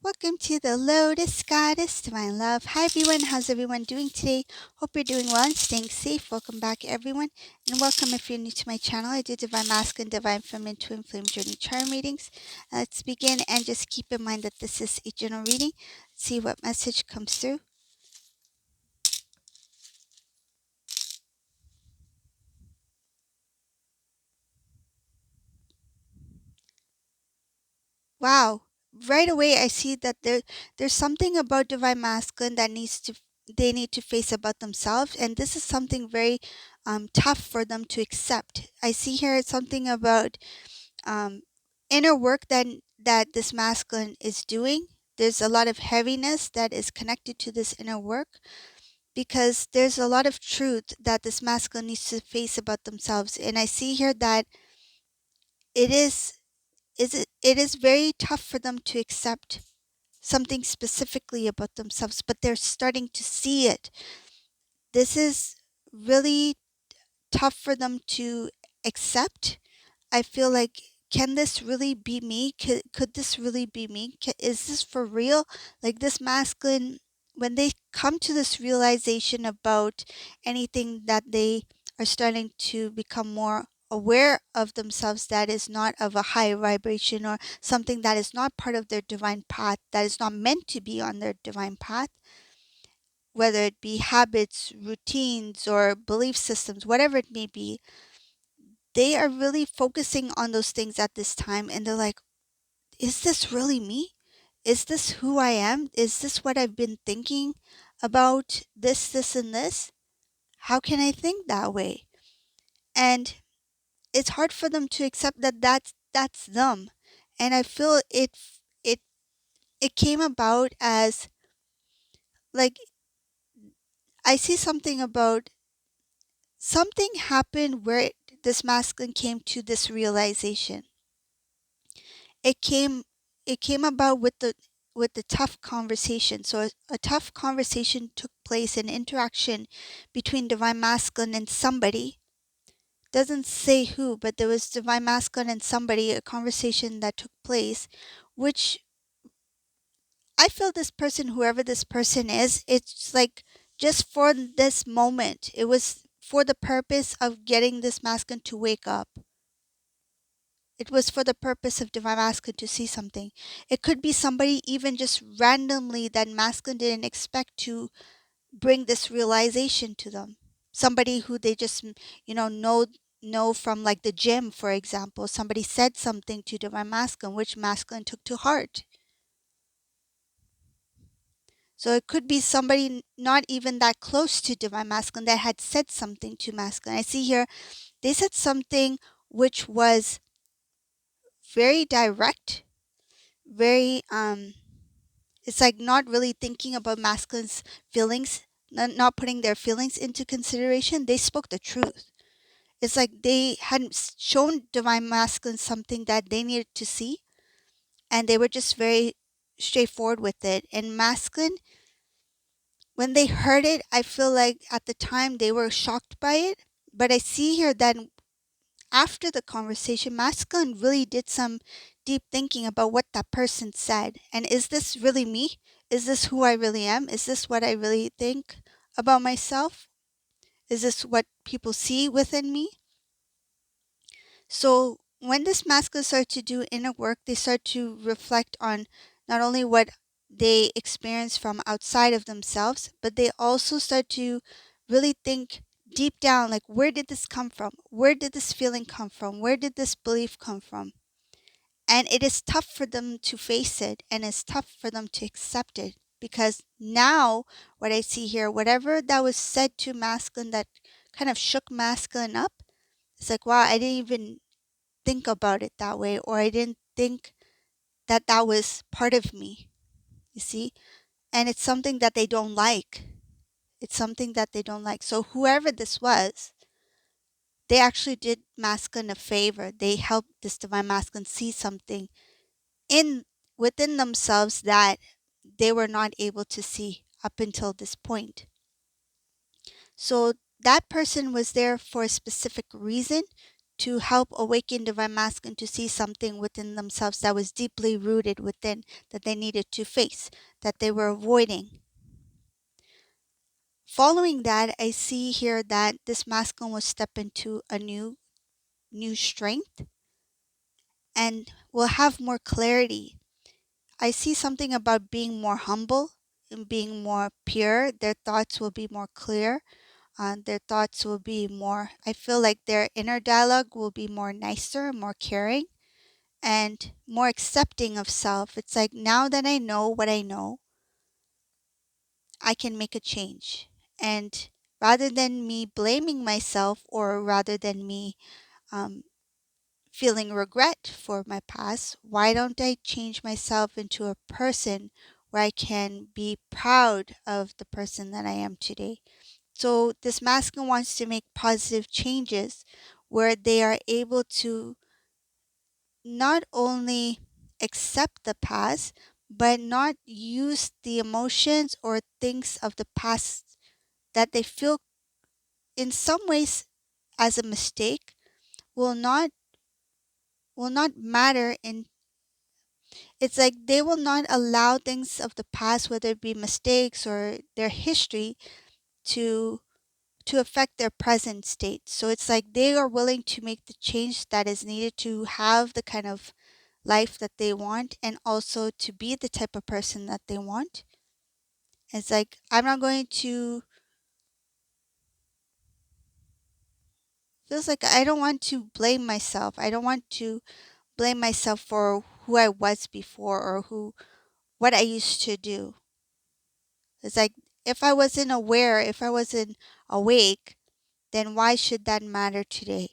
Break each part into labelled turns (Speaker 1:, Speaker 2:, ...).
Speaker 1: Welcome to the Lotus Goddess, Divine Love. Hi everyone, how's everyone doing today? Hope you're doing well and staying safe. Welcome back everyone, and welcome if you're new to my channel. I do Divine Masculine, Divine Feminine, Twin Flame Journey Charm readings. Let's begin, and just keep in mind that this is a general reading. Let's see what message comes through. Wow, right away I see that there's something about Divine Masculine that they need to face about themselves, and this is something very tough for them to accept. I see here something about um, inner work that this masculine is doing. There's a lot of heaviness that is connected to this inner work because there's a lot of truth that this masculine needs to face about themselves. And I see here that it is very tough for them to accept something specifically about themselves, but they're starting to see it. This is really tough for them to accept. I feel like, can this really be me? Could this really be me? Is this for real? Like this masculine, when they come to this realization about anything that they are starting to become more aware of themselves that is not of a high vibration or something that is not part of their divine path, that is not meant to be on their divine path, whether it be habits, routines, or belief systems, whatever it may be, they are really focusing on those things at this time, and they're like, is this really me? Is this who I am? Is this what I've been thinking about, this, and this? How can I think that way? And it's hard for them to accept that that's them. And I feel it it came about as, like, I see something about something happened where this masculine came to this realization. It came it came about with the tough conversation. So a tough conversation took place, an interaction between divine masculine and somebody. Doesn't say who, but there was divine masculine and somebody, a conversation that took place, which I feel this person, whoever this person is, it's like just for this moment. It was for the purpose of getting this masculine to wake up. It was for the purpose of divine masculine to see something. It could be somebody even just randomly that masculine didn't expect to bring this realization to them. Somebody who they just, know from, like, the gym, for example. Somebody said something to divine masculine, which masculine took to heart. So it could be somebody not even that close to divine masculine that had said something to masculine. I see here they said something which was very direct, very it's like not really thinking about masculine's feelings, not putting their feelings into consideration. They spoke the truth. It's like they hadn't shown divine masculine something that they needed to see, and they were just very straightforward with it. And masculine, when they heard it, I feel like at the time they were shocked by it. But I see here that after the conversation, masculine really did some deep thinking about what that person said. And is this really me? Is this who I really am? Is this what I really think about myself? Is this what people see within me? So when this masculine start to do inner work, they start to reflect on not only what they experience from outside of themselves, but they also start to really think deep down, like, where did this come from? Where did this feeling come from? Where did this belief come from? And it is tough for them to face it, and it's tough for them to accept it, because now what I see here, whatever that was said to masculine that kind of shook masculine up, it's like, wow, I didn't even think about it that way, or I didn't think that that was part of me, you see? And it's something that they don't like. It's something that they don't like. So whoever this was, they actually did masculine a favor. They helped this divine masculine see something in within themselves that they were not able to see up until this point. So that person was there for a specific reason, to help awaken divine masculine to see something within themselves that was deeply rooted within, that they needed to face, that they were avoiding. Following that, I see here that this masculine will step into a new strength and will have more clarity. I see something about being more humble and being more pure. Their thoughts will be more clear. Their thoughts will be more, I feel like their inner dialogue will be more nicer, more caring, and more accepting of self. It's like, now that I know what I know, I can make a change. And rather than me blaming myself, or rather than me um, feeling regret for my past, why don't I change myself into a person where I can be proud of the person that I am today? So this masculine wants to make positive changes where they are able to not only accept the past, but not use the emotions or things of the past that they feel in some ways as a mistake will not matter in. It's like they will not allow things of the past, whether it be mistakes or their history, to affect their present state. So it's like they are willing to make the change that is needed to have the kind of life that they want, and also to be the type of person that they want. It's like, I'm not going to, feels like I don't want to blame myself. I don't want to blame myself for who I was before, or what I used to do. It's like, if I wasn't aware, if I wasn't awake, then why should that matter today?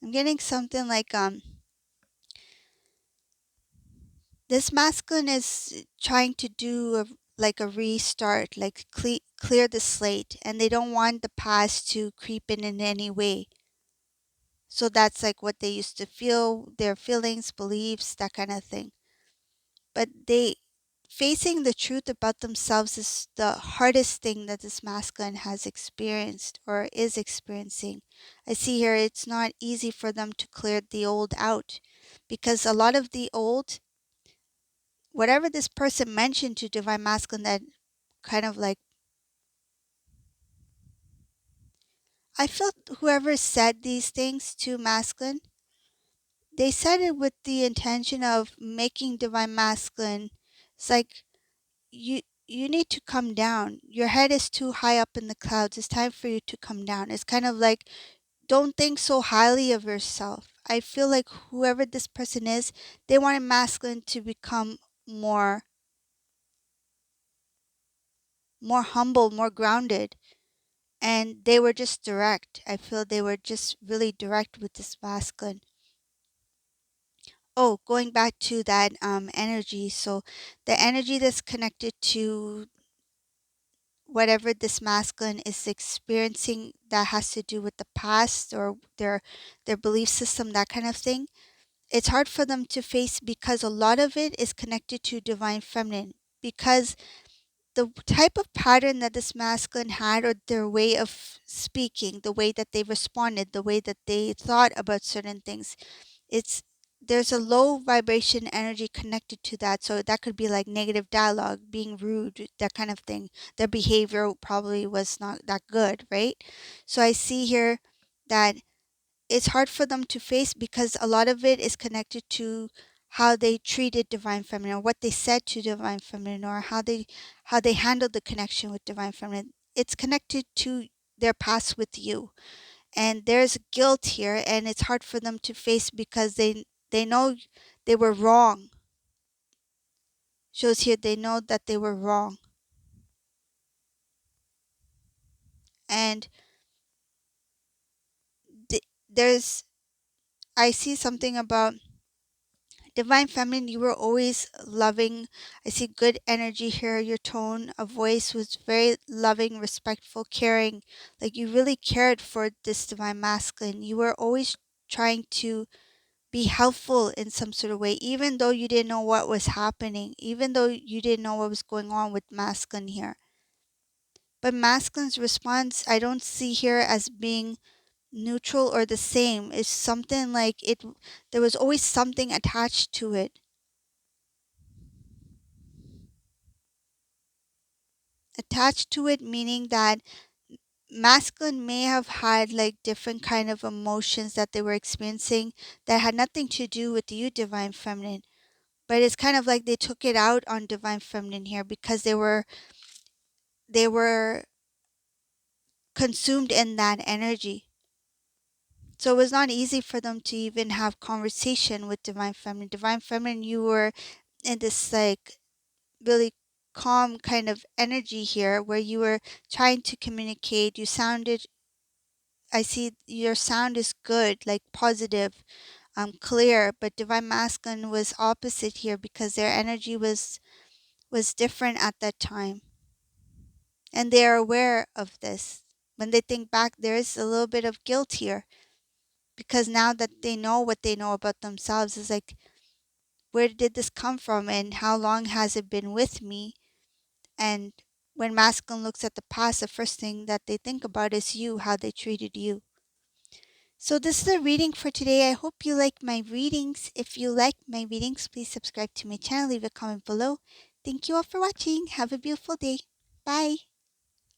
Speaker 1: I'm getting something like this masculine is trying to do like a restart, like clear the slate, and they don't want the past to creep in any way. So that's like what they used to feel, their feelings, beliefs, that kind of thing. But they facing the truth about themselves is the hardest thing that this masculine has experienced or is experiencing. I see here it's not easy for them to clear the old out, because a lot of the old, whatever this person mentioned to divine masculine, that kind of like, I felt whoever said these things to masculine, they said it with the intention of making divine masculine. It's like, you need to come down. Your head is too high up in the clouds. It's time for you to come down. It's kind of like, don't think so highly of yourself. I feel like whoever this person is, they wanted masculine to become more humble, more grounded, and they were just direct. I feel they were just really direct with this masculine. Oh, going back to that energy. So the energy that's connected to whatever this masculine is experiencing that has to do with the past or their belief system, that kind of thing, it's hard for them to face, because a lot of it is connected to divine feminine. Because the type of pattern that this masculine had, or their way of speaking, the way that they responded, the way that they thought about certain things, it's there's a low vibration energy connected to that. So that could be like negative dialogue, being rude, that kind of thing. Their behavior probably was not that good, right? So I see here that it's hard for them to face, because a lot of it is connected to how they treated divine feminine, or what they said to divine feminine, or how they handled the connection with divine feminine. It's connected to their past with you, and there's guilt here, and it's hard for them to face, because they know they were wrong. Shows here they know that they were wrong. And there's, I see something about divine feminine. You were always loving. I see good energy here. Your tone of voice was very loving, respectful, caring. Like, you really cared for this divine masculine. You were always trying to be helpful in some sort of way, even though you didn't know what was happening, even though you didn't know what was going on with masculine here. But masculine's response, I don't see here as being neutral or the same. It's something like there was always something attached to it. Attached to it meaning that masculine may have had like different kind of emotions that they were experiencing that had nothing to do with you, divine feminine. But it's kind of like they took it out on divine feminine here because they were consumed in that energy. So it was not easy for them to even have conversation with divine feminine. Divine feminine, you were in this like really calm kind of energy here where you were trying to communicate. You sounded, I see your sound is good, like positive, clear, but divine masculine was opposite here because their energy was different at that time. And they are aware of this. When they think back, there is a little bit of guilt here because now that they know what they know about themselves, is like, where did this come from and how long has it been with me? And when masculine looks at the past, the first thing that they think about is you, how they treated you. So this is a reading for today. I hope you like my readings. If you like my readings, please subscribe to my channel, leave a comment below. Thank you all for watching. Have a beautiful day. Bye.